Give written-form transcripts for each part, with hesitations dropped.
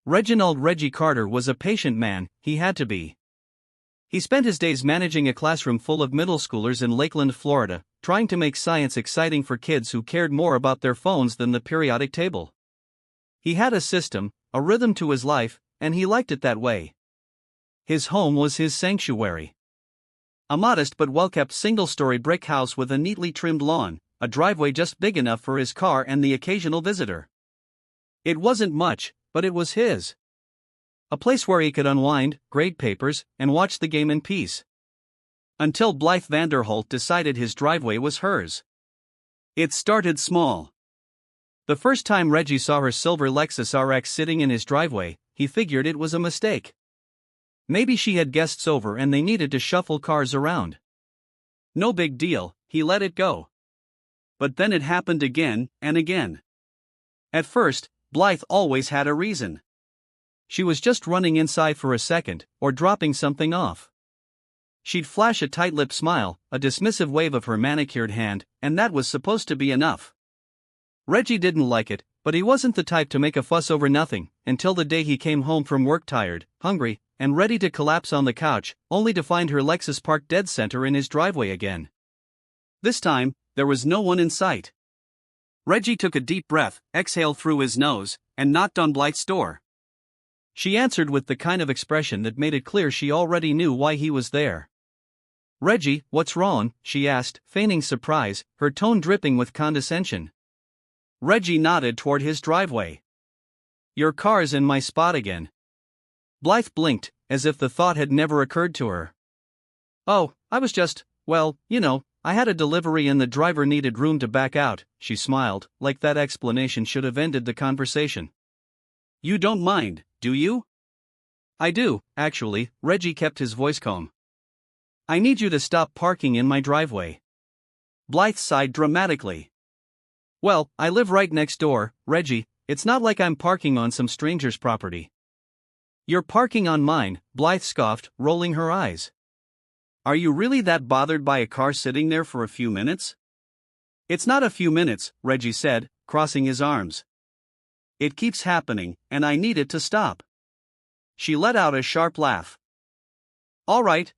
Reggie Carter was a patient man, he had to be. He spent his days managing a classroom full of middle schoolers in Lakeland, Florida, trying to make science exciting for kids who cared more about their phones than the periodic table. He had a system, a rhythm to his life, and he liked it that way. His home was his sanctuary. A modest but well-kept single-story brick house with a neatly trimmed lawn, a driveway just big enough for his car and the occasional visitor. It wasn't much, but it was his. A place where he could unwind, grade papers, and watch the game in peace. Until Blythe Vanderholt decided his driveway was hers. It started small. The first time Reggie saw her silver Lexus RX sitting in his driveway, he figured it was a mistake. Maybe she had guests over and they needed to shuffle cars around. No big deal, he let it go. But then it happened again and again. At first, Blythe always had a reason. She was just running inside for a second, or dropping something off. She'd flash a tight-lipped smile, a dismissive wave of her manicured hand, and that was supposed to be enough. Reggie didn't like it, but he wasn't the type to make a fuss over nothing, until the day he came home from work tired, hungry, and ready to collapse on the couch, only to find her Lexus parked dead center in his driveway again. This time, there was no one in sight. Reggie took a deep breath, exhaled through his nose, and knocked on Blythe's door. She answered with the kind of expression that made it clear she already knew why he was there. "Reggie, what's wrong?" she asked, feigning surprise, her tone dripping with condescension. Reggie nodded toward his driveway. "Your car's in my spot again." Blythe blinked, as if the thought had never occurred to her. "Oh, I was just, well, I had a delivery and the driver needed room to back out," she smiled, like that explanation should have ended the conversation. "You don't mind, do you?" "I do, actually," Reggie kept his voice calm. "I need you to stop parking in my driveway." Blythe sighed dramatically. "Well, I live right next door, Reggie, it's not like I'm parking on some stranger's property." "You're parking on mine," Blythe scoffed, rolling her eyes. "Are you really that bothered by a car sitting there for a few minutes?" "It's not a few minutes," Reggie said, crossing his arms. "It keeps happening, and I need it to stop." She let out a sharp laugh. All right.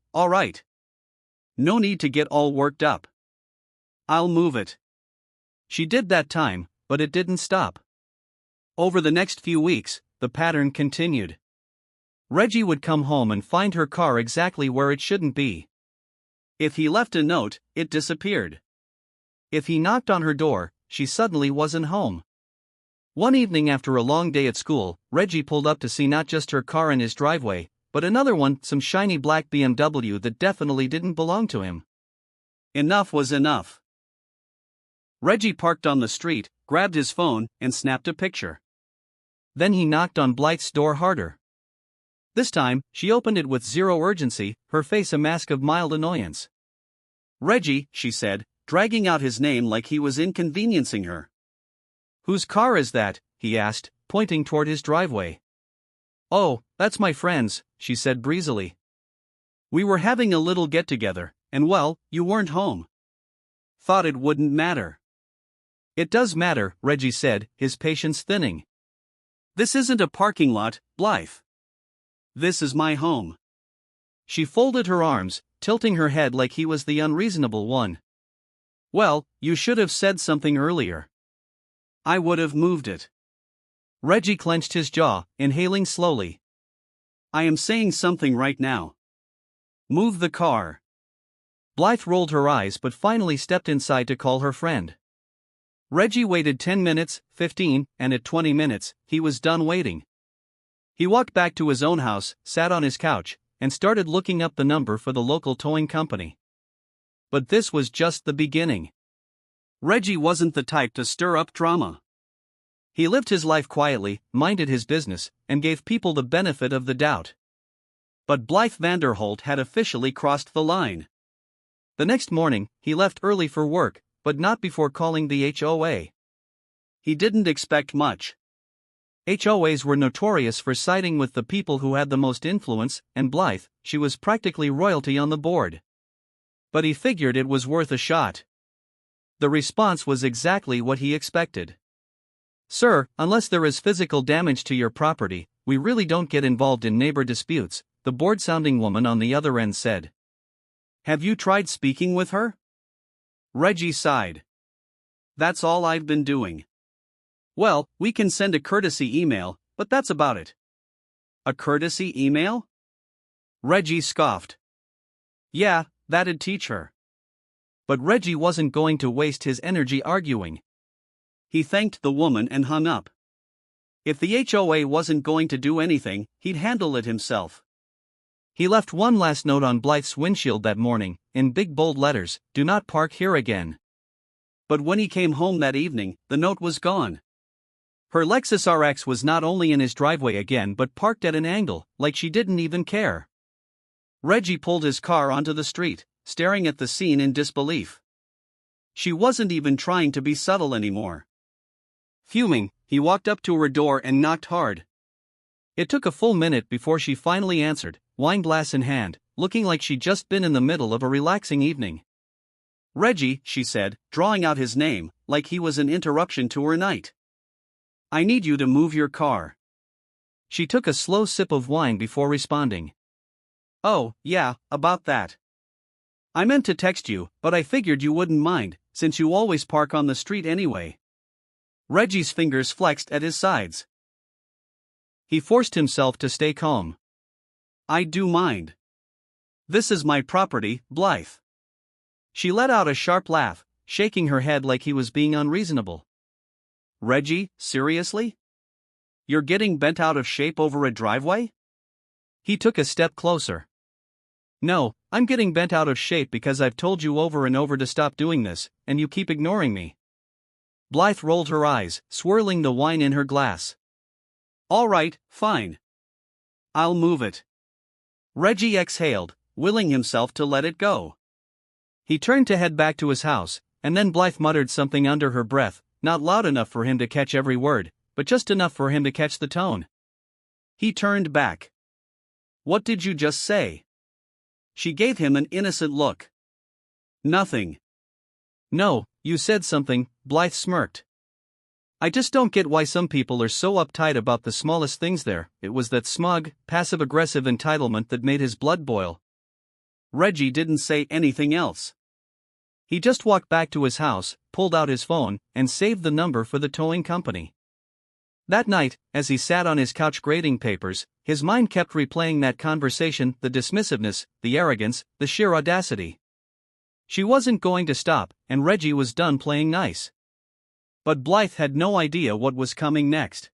No need to get all worked up. I'll move it." She did that time, but it didn't stop. Over the next few weeks, the pattern continued. Reggie would come home and find her car exactly where it shouldn't be. If he left a note, it disappeared. If he knocked on her door, she suddenly wasn't home. One evening after a long day at school, Reggie pulled up to see not just her car in his driveway, but another one, some shiny black BMW that definitely didn't belong to him. Enough was enough. Reggie parked on the street, grabbed his phone, and snapped a picture. Then he knocked on Blythe's door harder. This time, she opened it with zero urgency, her face a mask of mild annoyance. "Reggie," she said, dragging out his name like he was inconveniencing her. "Whose car is that?" he asked, pointing toward his driveway. "Oh, that's my friend's," she said breezily. "We were having a little get-together, and well, you weren't home. Thought it wouldn't matter." "It does matter," Reggie said, his patience thinning. "This isn't a parking lot, Blythe. This is my home." She folded her arms, tilting her head like he was the unreasonable one. "Well, you should have said something earlier." "I would have moved it." Reggie clenched his jaw, inhaling slowly. "I am saying something right now. Move the car." Blythe rolled her eyes but finally stepped inside to call her friend. Reggie waited 10 minutes, 15, and at 20 minutes, he was done waiting. He walked back to his own house, sat on his couch, and started looking up the number for the local towing company. But this was just the beginning. Reggie wasn't the type to stir up drama. He lived his life quietly, minded his business, and gave people the benefit of the doubt. But Blythe Vanderholt had officially crossed the line. The next morning, he left early for work, but not before calling the HOA. He didn't expect much. HOAs were notorious for siding with the people who had the most influence, and Blythe, she was practically royalty on the board. But he figured it was worth a shot. The response was exactly what he expected. Sir, unless there is physical damage to your property, we really don't get involved in neighbor disputes, the bored-sounding woman on the other end said. Have you tried speaking with her? Reggie sighed. That's all I've been doing. Well, we can send a courtesy email, but that's about it. A courtesy email? Reggie scoffed. Yeah, that'd teach her. But Reggie wasn't going to waste his energy arguing. He thanked the woman and hung up. If the HOA wasn't going to do anything, he'd handle it himself. He left one last note on Blythe's windshield that morning, in big bold letters, "Do not park here again." But when he came home that evening, the note was gone. Her Lexus RX was not only in his driveway again but parked at an angle, like she didn't even care. Reggie pulled his car onto the street, staring at the scene in disbelief. She wasn't even trying to be subtle anymore. Fuming, he walked up to her door and knocked hard. It took a full minute before she finally answered, wine glass in hand, looking like she'd just been in the middle of a relaxing evening. Reggie, she said, drawing out his name, like he was an interruption to her night. I need you to move your car. She took a slow sip of wine before responding. Oh, yeah, about that. I meant to text you, but I figured you wouldn't mind, since you always park on the street anyway. Reggie's fingers flexed at his sides. He forced himself to stay calm. I do mind. This is my property, Blythe. She let out a sharp laugh, shaking her head like he was being unreasonable. Reggie, seriously? You're getting bent out of shape over a driveway? He took a step closer. No, I'm getting bent out of shape because I've told you over and over to stop doing this, and you keep ignoring me. Blythe rolled her eyes, swirling the wine in her glass. All right, fine. I'll move it. Reggie exhaled, willing himself to let it go. He turned to head back to his house, and then Blythe muttered something under her breath, not loud enough for him to catch every word, but just enough for him to catch the tone. He turned back. What did you just say? She gave him an innocent look. Nothing. No, you said something, Blythe smirked. I just don't get why some people are so uptight about the smallest things there. It was that smug, passive-aggressive entitlement that made his blood boil. Reggie didn't say anything else. He just walked back to his house, pulled out his phone, and saved the number for the towing company. That night, as he sat on his couch grading papers, his mind kept replaying that conversation, the dismissiveness, the arrogance, the sheer audacity. She wasn't going to stop, and Reggie was done playing nice. But Blythe had no idea what was coming next.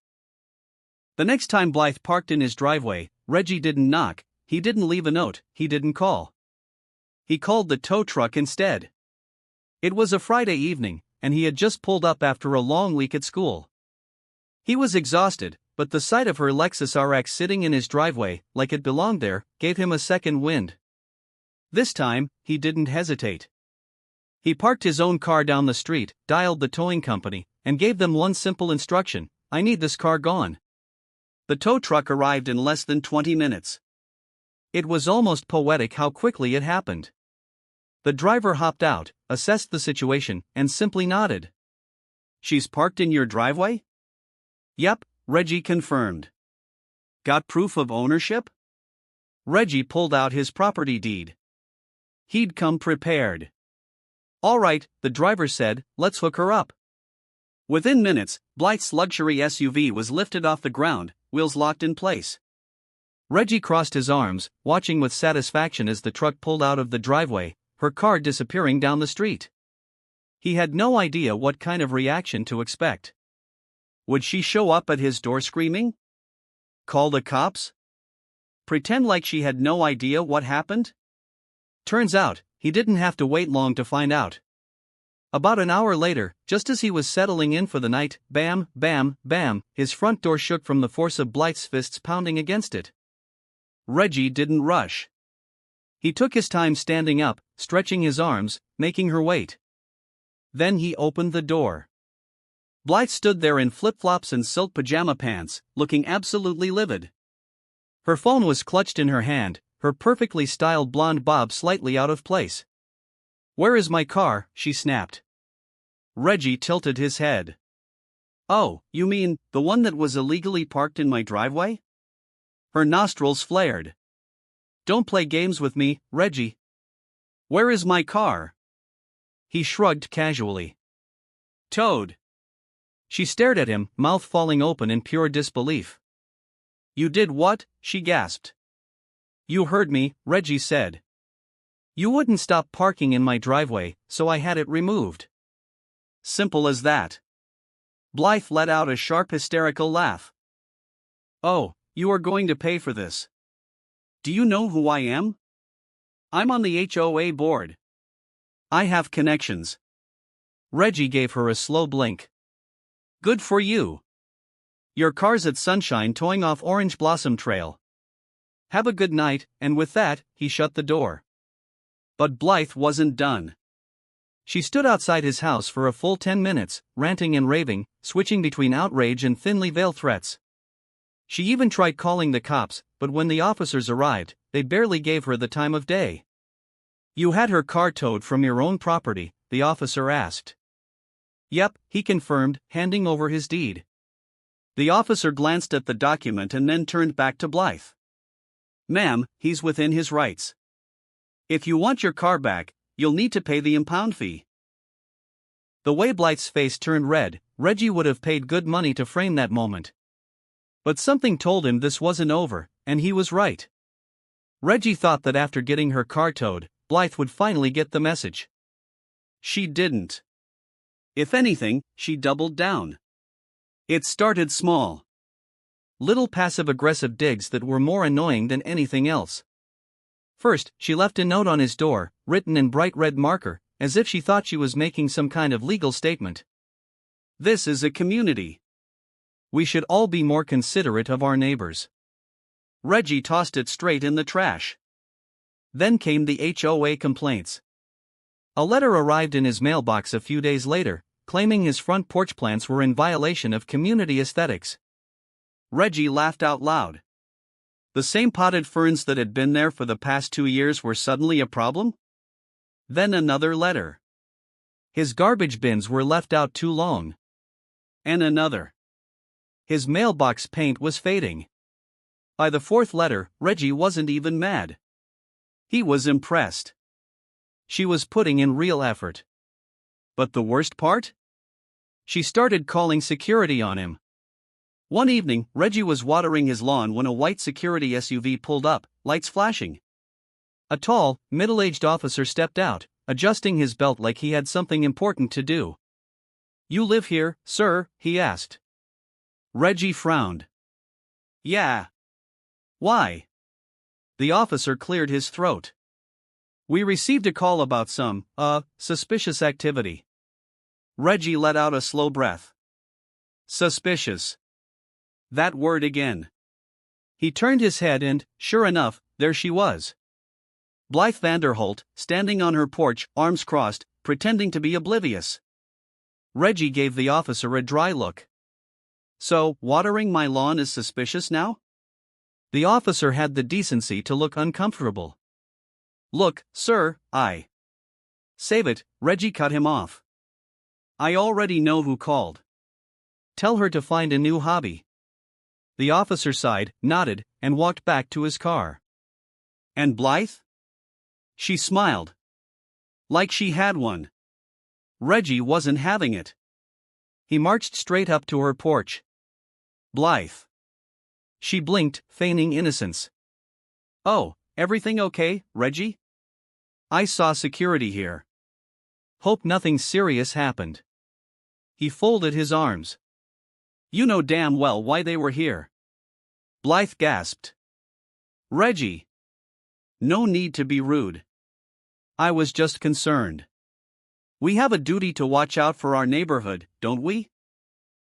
The next time Blythe parked in his driveway, Reggie didn't knock, he didn't leave a note, he didn't call. He called the tow truck instead. It was a Friday evening, and he had just pulled up after a long week at school. He was exhausted, but the sight of her Lexus RX sitting in his driveway, like it belonged there, gave him a second wind. This time, he didn't hesitate. He parked his own car down the street, dialed the towing company, and gave them one simple instruction: I need this car gone. The tow truck arrived in less than 20 minutes. It was almost poetic how quickly it happened. The driver hopped out, assessed the situation, and simply nodded. She's parked in your driveway? Yep, Reggie confirmed. Got proof of ownership? Reggie pulled out his property deed. He'd come prepared. All right, the driver said, let's hook her up. Within minutes, Blythe's luxury SUV was lifted off the ground, wheels locked in place. Reggie crossed his arms, watching with satisfaction as the truck pulled out of the driveway, her car disappearing down the street. He had no idea what kind of reaction to expect. Would she show up at his door screaming? Call the cops? Pretend like she had no idea what happened? Turns out, he didn't have to wait long to find out. About an hour later, just as he was settling in for the night, bam, bam, bam, his front door shook from the force of Blythe's fists pounding against it. Reggie didn't rush. He took his time standing up, stretching his arms, making her wait. Then he opened the door. Blythe stood there in flip-flops and silk pajama pants, looking absolutely livid. Her phone was clutched in her hand, her perfectly styled blonde bob slightly out of place. Where is my car? She snapped. Reggie tilted his head. Oh, you mean, the one that was illegally parked in my driveway? Her nostrils flared. Don't play games with me, Reggie. Where is my car? He shrugged casually. Towed. She stared at him, mouth falling open in pure disbelief. You did what? She gasped. You heard me, Reggie said. You wouldn't stop parking in my driveway, so I had it removed. Simple as that. Blythe let out a sharp hysterical laugh. Oh, you are going to pay for this. Do you know who I am? I'm on the HOA board. I have connections. Reggie gave her a slow blink. Good for you. Your car's at Sunshine towing off Orange Blossom Trail. Have a good night, and with that, he shut the door. But Blythe wasn't done. She stood outside his house for a full 10 minutes, ranting and raving, switching between outrage and thinly veiled threats. She even tried calling the cops, but when the officers arrived, they barely gave her the time of day. You had her car towed from your own property, the officer asked. Yep, he confirmed, handing over his deed. The officer glanced at the document and then turned back to Blythe. Ma'am, he's within his rights. If you want your car back, you'll need to pay the impound fee. The way Blythe's face turned red, Reggie would have paid good money to frame that moment. But something told him this wasn't over, and he was right. Reggie thought that after getting her car towed, Blythe would finally get the message. She didn't. If anything, she doubled down. It started small. Little passive-aggressive digs that were more annoying than anything else. First, she left a note on his door, written in bright red marker, as if she thought she was making some kind of legal statement. This is a community. We should all be more considerate of our neighbors. Reggie tossed it straight in the trash. Then came the HOA complaints. A letter arrived in his mailbox a few days later, claiming his front porch plants were in violation of community aesthetics. Reggie laughed out loud. The same potted ferns that had been there for the past 2 years were suddenly a problem? Then another letter. His garbage bins were left out too long. And another. His mailbox paint was fading. By the fourth letter, Reggie wasn't even mad. He was impressed. She was putting in real effort. But the worst part? She started calling security on him. One evening, Reggie was watering his lawn when a white security SUV pulled up, lights flashing. A tall, middle-aged officer stepped out, adjusting his belt like he had something important to do. You live here, sir? He asked. Reggie frowned. Yeah. Why? The officer cleared his throat. We received a call about some, suspicious activity. Reggie let out a slow breath. Suspicious. That word again. He turned his head and, sure enough, there she was. Blythe Vanderholt, standing on her porch, arms crossed, pretending to be oblivious. Reggie gave the officer a dry look. So, watering my lawn is suspicious now? The officer had the decency to look uncomfortable. Look, sir, Save it, Reggie cut him off. I already know who called. Tell her to find a new hobby. The officer sighed, nodded, and walked back to his car. And Blythe? She smiled. Like she had one. Reggie wasn't having it. He marched straight up to her porch. Blythe. She blinked, feigning innocence. Oh, everything okay, Reggie? I saw security here. Hope nothing serious happened. He folded his arms. You know damn well why they were here. Blythe gasped. Reggie. No need to be rude. I was just concerned. We have a duty to watch out for our neighborhood, don't we?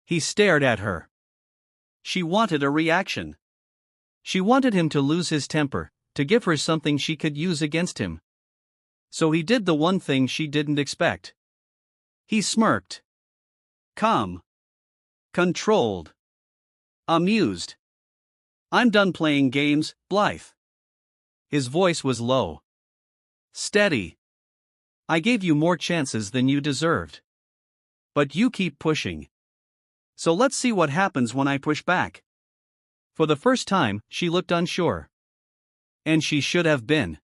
He stared at her. She wanted a reaction. She wanted him to lose his temper, to give her something she could use against him. So he did the one thing she didn't expect. He smirked. Calm. Controlled. Amused. I'm done playing games, Blythe. His voice was low. Steady. I gave you more chances than you deserved. But you keep pushing. So let's see what happens when I push back. For the first time, she looked unsure. And she should have been.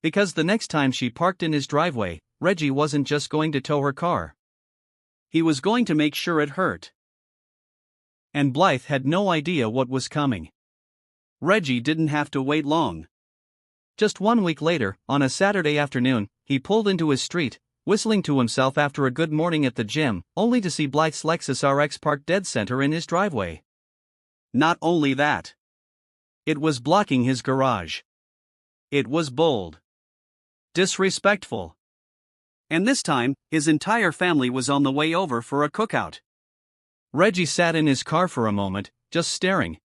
Because the next time she parked in his driveway, Reggie wasn't just going to tow her car. He was going to make sure it hurt. And Blythe had no idea what was coming. Reggie didn't have to wait long. Just 1 week later, on a Saturday afternoon, he pulled into his street, whistling to himself after a good morning at the gym, only to see Blythe's Lexus RX parked dead center in his driveway. Not only that, it was blocking his garage. It was bold. Disrespectful. And this time, his entire family was on the way over for a cookout. Reggie sat in his car for a moment, just staring.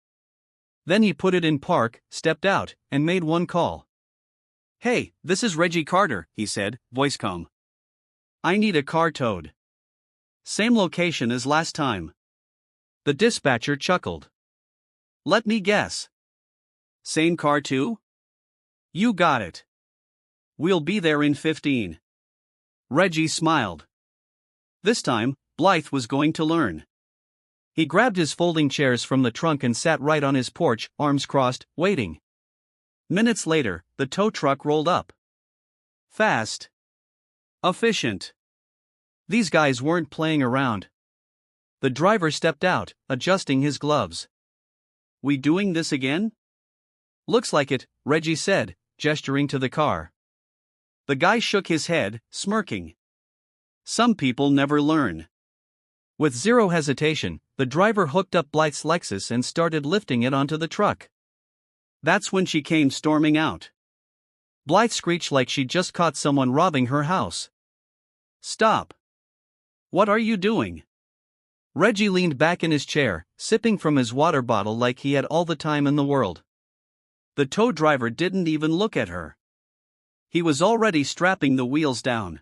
Then he put it in park, stepped out, and made one call. "Hey, this is Reggie Carter," he said, voice calm. "I need a car towed." "Same location as last time." The dispatcher chuckled. "Let me guess. Same car too?" "You got it. We'll be there in 15. Reggie smiled. This time, Blythe was going to learn. He grabbed his folding chairs from the trunk and sat right on his porch, arms crossed, waiting. Minutes later, the tow truck rolled up. Fast. Efficient. These guys weren't playing around. The driver stepped out, adjusting his gloves. "We doing this again?" "Looks like it," Reggie said, gesturing to the car. The guy shook his head, smirking. Some people never learn. With zero hesitation, the driver hooked up Blythe's Lexus and started lifting it onto the truck. That's when she came storming out. Blythe screeched like she'd just caught someone robbing her house. "Stop. What are you doing?" Reggie leaned back in his chair, sipping from his water bottle like he had all the time in the world. The tow driver didn't even look at her. He was already strapping the wheels down.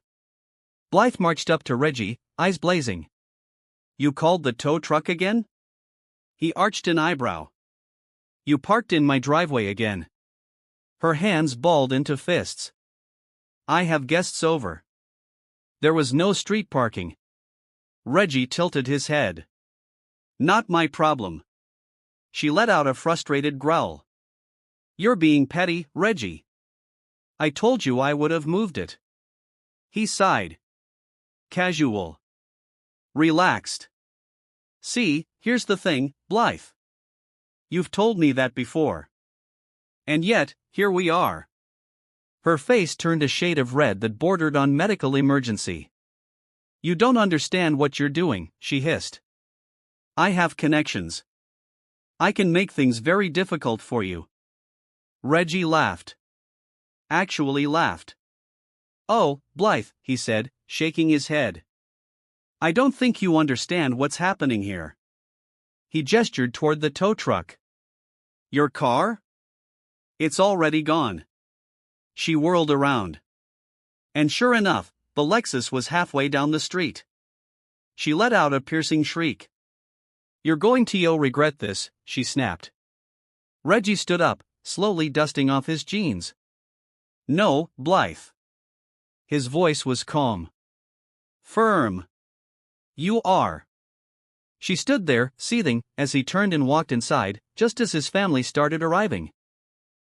Blythe marched up to Reggie, eyes blazing. "You called the tow truck again?" He arched an eyebrow. "You parked in my driveway again." Her hands balled into fists. "I have guests over." There was no street parking. Reggie tilted his head. "Not my problem." She let out a frustrated growl. "You're being petty, Reggie. I told you I would have moved it." He sighed. "Casual. Relaxed. See, here's the thing, Blythe. You've told me that before. And yet, here we are." Her face turned a shade of red that bordered on medical emergency. "You don't understand what you're doing," she hissed. "I have connections. I can make things very difficult for you." Reggie laughed. Actually laughed. "Oh, Blythe," he said, shaking his head. "I don't think you understand what's happening here." He gestured toward the tow truck. "Your car? It's already gone." She whirled around. And sure enough, the Lexus was halfway down the street. She let out a piercing shriek. "You're going to regret this," she snapped. Reggie stood up, slowly dusting off his jeans. "No, Blythe." His voice was calm. Firm. "You are." She stood there, seething, as he turned and walked inside, just as his family started arriving.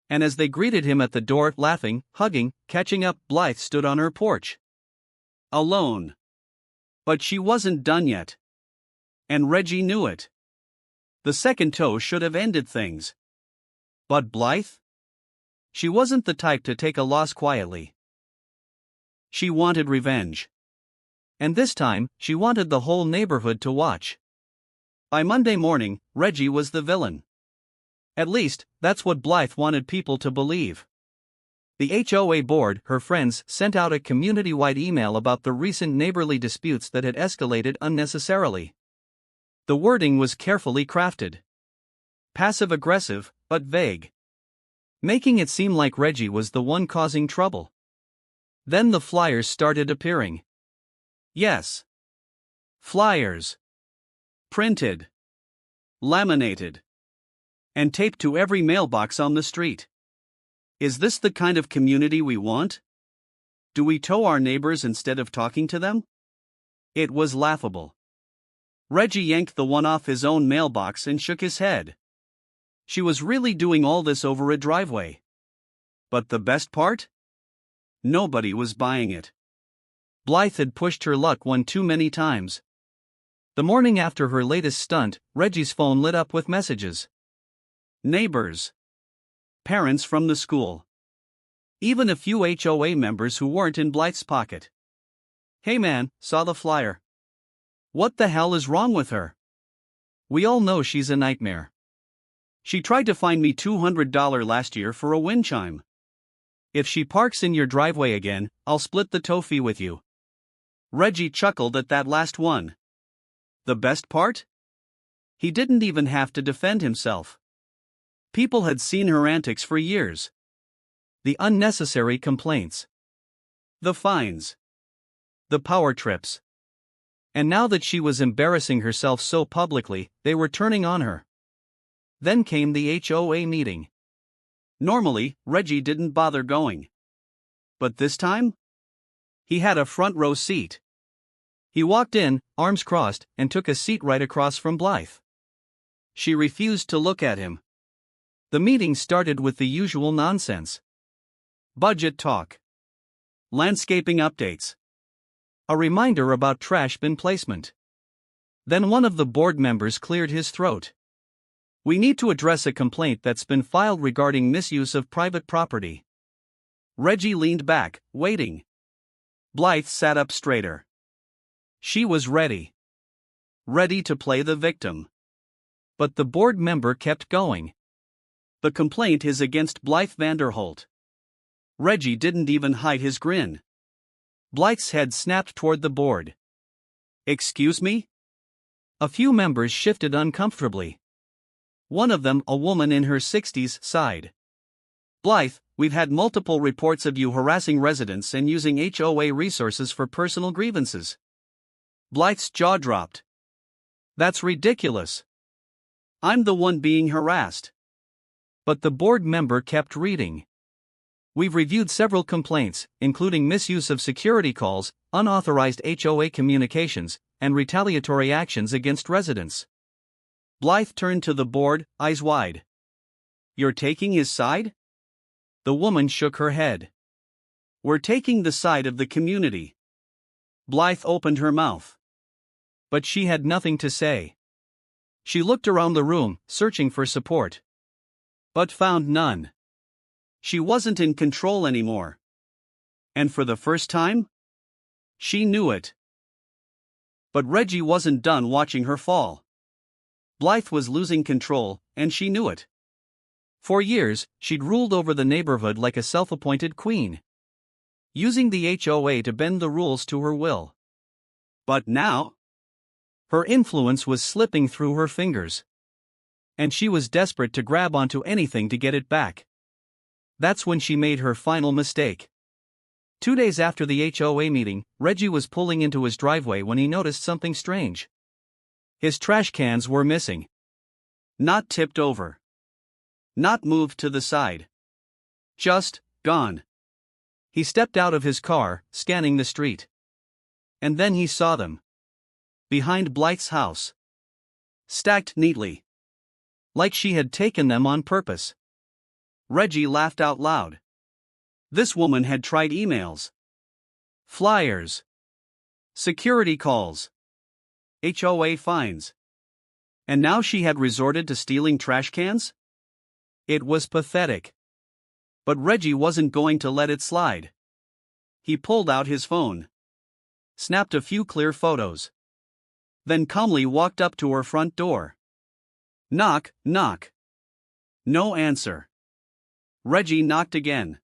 And as they greeted him at the door, laughing, hugging, catching up, Blythe stood on her porch. Alone. But she wasn't done yet. And Reggie knew it. The second tow should have ended things. But Blythe? She wasn't the type to take a loss quietly. She wanted revenge. And this time, she wanted the whole neighborhood to watch. By Monday morning, Reggie was the villain. At least, that's what Blythe wanted people to believe. The HOA board, her friends, sent out a community-wide email about the recent neighborly disputes that had escalated unnecessarily. The wording was carefully crafted. Passive-aggressive, but vague. Making it seem like Reggie was the one causing trouble. Then the flyers started appearing. Yes. Flyers. Printed. Laminated. And taped to every mailbox on the street. Is this the kind of community we want? Do we tow our neighbors instead of talking to them? It was laughable. Reggie yanked the one off his own mailbox and shook his head. She was really doing all this over a driveway. But the best part? Nobody was buying it. Blythe had pushed her luck one too many times. The morning after her latest stunt, Reggie's phone lit up with messages. Neighbors. Parents from the school. Even a few HOA members who weren't in Blythe's pocket. Hey man, saw the flyer. What the hell is wrong with her? We all know she's a nightmare. She tried to fine me $200 last year for a wind chime. If she parks in your driveway again, I'll split the tow fee with you. Reggie chuckled at that last one. The best part? He didn't even have to defend himself. People had seen her antics for years. The unnecessary complaints. The fines. The power trips. And now that she was embarrassing herself so publicly, they were turning on her. Then came the HOA meeting. Normally, Reggie didn't bother going. But this time? He had a front row seat. He walked in, arms crossed, and took a seat right across from Blythe. She refused to look at him. The meeting started with the usual nonsense. Budget talk. Landscaping updates. A reminder about trash bin placement. Then one of the board members cleared his throat. We need to address a complaint that's been filed regarding misuse of private property. Reggie leaned back, waiting. Blythe sat up straighter. She was ready. Ready to play the victim. But the board member kept going. The complaint is against Blythe Vanderholt. Reggie didn't even hide his grin. Blythe's head snapped toward the board. Excuse me? A few members shifted uncomfortably. One of them, a woman in her 60s, sighed. Blythe, we've had multiple reports of you harassing residents and using HOA resources for personal grievances. Blythe's jaw dropped. That's ridiculous. I'm the one being harassed. But the board member kept reading. We've reviewed several complaints, including misuse of security calls, unauthorized HOA communications, and retaliatory actions against residents. Blythe turned to the board, eyes wide. You're taking his side? The woman shook her head. We're taking the side of the community. Blythe opened her mouth. But she had nothing to say. She looked around the room, searching for support. But found none. She wasn't in control anymore. And for the first time? She knew it. But Reggie wasn't done watching her fall. Blythe was losing control, and she knew it. For years, she'd ruled over the neighborhood like a self-appointed queen, using the HOA to bend the rules to her will. But now, her influence was slipping through her fingers. And she was desperate to grab onto anything to get it back. That's when she made her final mistake. 2 days after the HOA meeting, Reggie was pulling into his driveway when he noticed something strange. His trash cans were missing. Not tipped over. Not moved to the side. Just gone. He stepped out of his car, scanning the street. And then he saw them. Behind Blythe's house. Stacked neatly. Like she had taken them on purpose. Reggie laughed out loud. This woman had tried emails, flyers, security calls, HOA fines. And now she had resorted to stealing trash cans? It was pathetic. But Reggie wasn't going to let it slide. He pulled out his phone. Snapped a few clear photos. Then calmly walked up to her front door. Knock, knock. No answer. Reggie knocked again.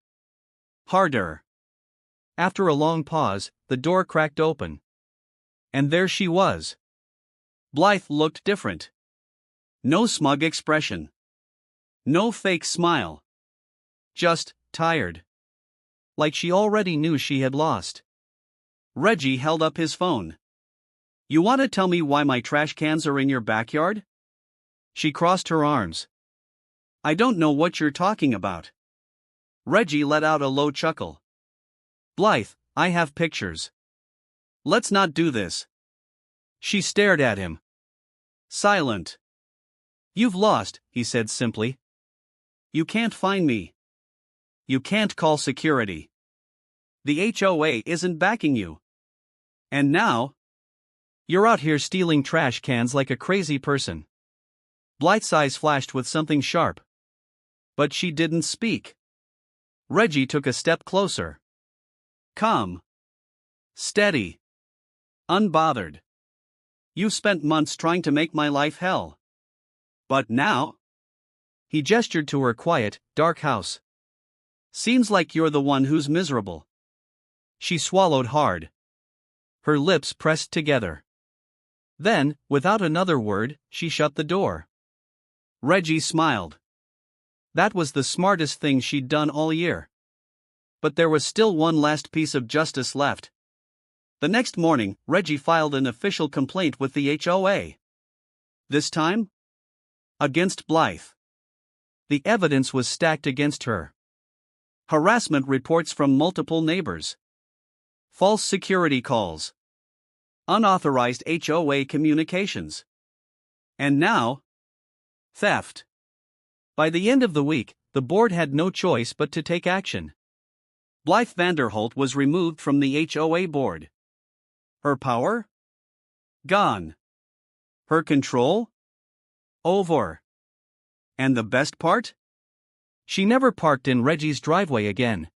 Harder. After a long pause, the door cracked open. And there she was. Blythe looked different. No smug expression. No fake smile. Just tired. Like she already knew she had lost. Reggie held up his phone. You want to tell me why my trash cans are in your backyard? She crossed her arms. I don't know what you're talking about. Reggie let out a low chuckle. Blythe, I have pictures. Let's not do this. She stared at him. Silent. You've lost, he said simply. You can't find me. You can't call security. The HOA isn't backing you. And now, you're out here stealing trash cans like a crazy person. Blythe's eyes flashed with something sharp. But she didn't speak. Reggie took a step closer. Calm. Steady. Unbothered. You spent months trying to make my life hell. But now? He gestured to her quiet, dark house. Seems like you're the one who's miserable. She swallowed hard. Her lips pressed together. Then, without another word, she shut the door. Reggie smiled. That was the smartest thing she'd done all year. But there was still one last piece of justice left. The next morning, Reggie filed an official complaint with the HOA. This time? Against Blythe. The evidence was stacked against her. Harassment reports from multiple neighbors. False security calls. Unauthorized HOA communications. And now, theft. By the end of the week, the board had no choice but to take action. Blythe Vanderholt was removed from the HOA board. Her power? Gone. Her control? Over. And the best part? She never parked in Reggie's driveway again.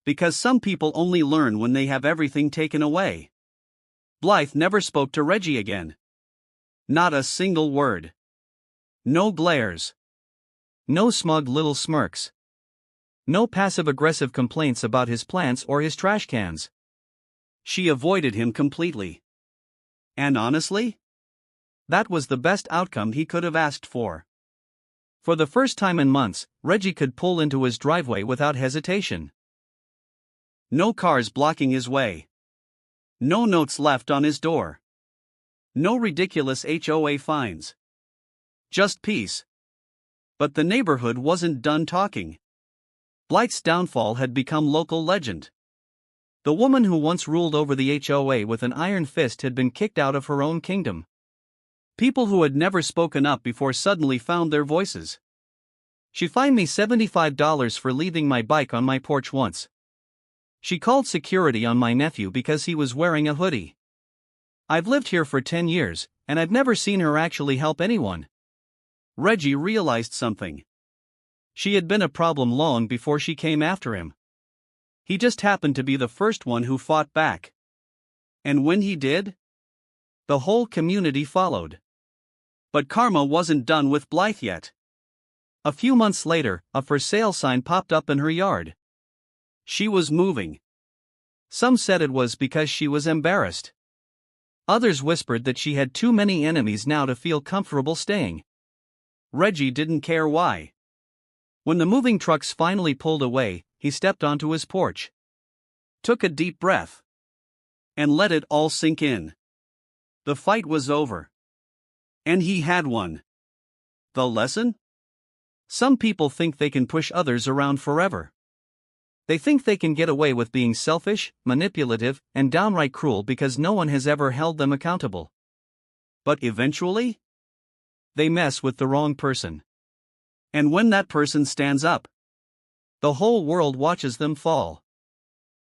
Because some people only learn when they have everything taken away. Blythe never spoke to Reggie again. Not a single word. No glares. No smug little smirks. No passive-aggressive complaints about his plants or his trash cans. She avoided him completely. And honestly, that was the best outcome he could have asked for. For the first time in months, Reggie could pull into his driveway without hesitation. No cars blocking his way. No notes left on his door. No ridiculous HOA fines. Just peace. But the neighborhood wasn't done talking. Blythe's downfall had become local legend. The woman who once ruled over the HOA with an iron fist had been kicked out of her own kingdom. People who had never spoken up before suddenly found their voices. She fined me $75 for leaving my bike on my porch once. She called security on my nephew because he was wearing a hoodie. I've lived here for 10 years, and I've never seen her actually help anyone. Reggie realized something. She had been a problem long before she came after him. He just happened to be the first one who fought back. And when he did, the whole community followed. But karma wasn't done with Blythe yet. A few months later, a for sale sign popped up in her yard. She was moving. Some said it was because she was embarrassed. Others whispered that she had too many enemies now to feel comfortable staying. Reggie didn't care why. When the moving trucks finally pulled away, he stepped onto his porch. Took a deep breath. And let it all sink in. The fight was over. And he had won. The lesson? Some people think they can push others around forever. They think they can get away with being selfish, manipulative, and downright cruel because no one has ever held them accountable. But eventually, they mess with the wrong person. And when that person stands up, the whole world watches them fall.